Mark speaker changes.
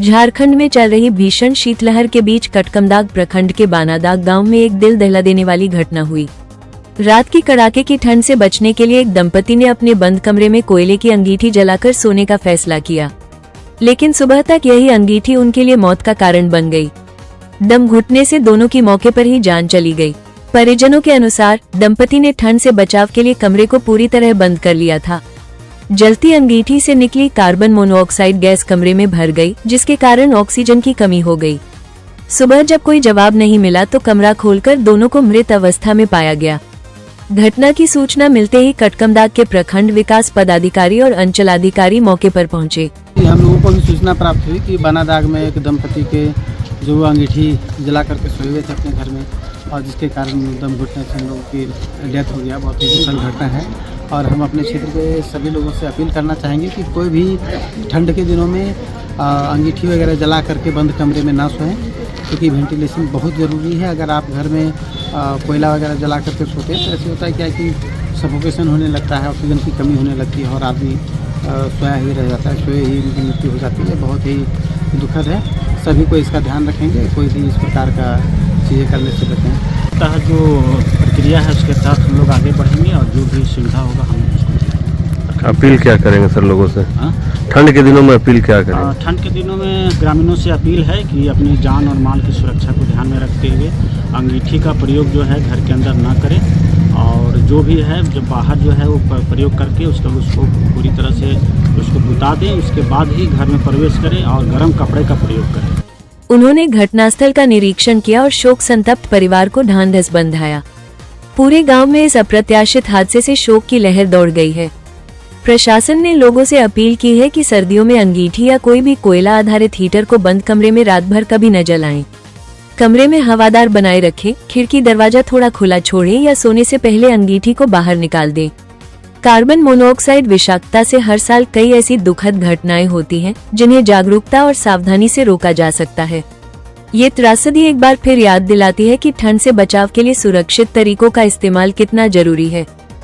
Speaker 1: झारखंड में चल रही भीषण शीतलहर के बीच कटकमदाग प्रखंड के बानादाग गांव में एक दिल दहला देने वाली घटना हुई। रात की कड़ाके की ठंड से बचने के लिए एक दंपति ने अपने बंद कमरे में कोयले की अंगीठी जलाकर सोने का फैसला किया, लेकिन सुबह तक यही अंगीठी उनके लिए मौत का कारण बन गई। दम घुटने से दोनों की मौके पर ही जान चली गई। परिजनों के अनुसार दंपति ने ठंड से बचाव के लिए कमरे को पूरी तरह बंद कर लिया था। जलती अंगीठी से निकली कार्बन मोनोऑक्साइड गैस कमरे में भर गई, जिसके कारण ऑक्सीजन की कमी हो गई। सुबह जब कोई जवाब नहीं मिला तो कमरा खोलकर दोनों को मृत अवस्था में पाया गया। घटना की सूचना मिलते ही कटकमदाग के प्रखंड विकास पदाधिकारी और अंचलाधिकारी मौके पर पहुंचे।
Speaker 2: हम लोगों को भी सूचना प्राप्त हुई कि बानादाग में एक दंपति के जो अंगीठी जला करके सोए हुए थे अपने घर में, और जिसके कारण दम घुटने से हम लोगों की डेथ हो गया। बहुत ही दुखद घटना है और हम अपने क्षेत्र के सभी लोगों से अपील करना चाहेंगे कि कोई भी ठंड के दिनों में अंगीठी वगैरह जला करके बंद कमरे में ना सोएं, क्योंकि वेंटिलेशन बहुत ज़रूरी है। अगर आप घर में कोयला वगैरह जला करके सोते हैं तो ऐसे होता है क्या कि सफोकेशन होने लगता है, ऑक्सीजन की कमी होने लगती है और आदमी सोया ही रह जाता है, सोए ही उनकी मृत्यु हो जाती है। बहुत ही दुखद है। सभी को इसका ध्यान रखेंगे, कोई भी इस प्रकार का चीज़ें करने से बचें।
Speaker 3: जो प्रक्रिया है उसके साथ हम लोग आगे बढ़ेंगे और जो भी सुविधा होगा हम उसको।
Speaker 4: अपील क्या करेंगे सर लोगों से? ठंड के दिनों में अपील क्या करेंगे?
Speaker 3: ठंड के दिनों में ग्रामीणों से अपील है कि अपनी जान और माल की सुरक्षा को ध्यान में रखते हुए अंगीठी का प्रयोग जो है घर के अंदर ना करें, और जो भी है जब बाहर जो है वो प्रयोग करके उसको पूरी तरह से उसको बुता दें, उसके बाद ही घर में प्रवेश करें और गर्म कपड़े का प्रयोग करें।
Speaker 1: उन्होंने घटनास्थल का निरीक्षण किया और शोक संतप्त परिवार को ढांढस बंधाया। पूरे गांव में इस अप्रत्याशित हादसे से शोक की लहर दौड़ गई है। प्रशासन ने लोगों से अपील की है कि सर्दियों में अंगीठी या कोई भी कोयला आधारित हीटर को बंद कमरे में रात भर कभी न जलाएं। कमरे में हवादार बनाए रखें, खिड़की दरवाजा थोड़ा खुला छोड़ें या सोने से पहले अंगीठी को बाहर निकाल दें। कार्बन मोनोऑक्साइड विषाक्तता से हर साल कई ऐसी दुखद घटनाएं होती हैं, जिन्हें जागरूकता और सावधानी से रोका जा सकता है। ये त्रासदी एक बार फिर याद दिलाती है कि ठंड से बचाव के लिए सुरक्षित तरीकों का इस्तेमाल कितना जरूरी है।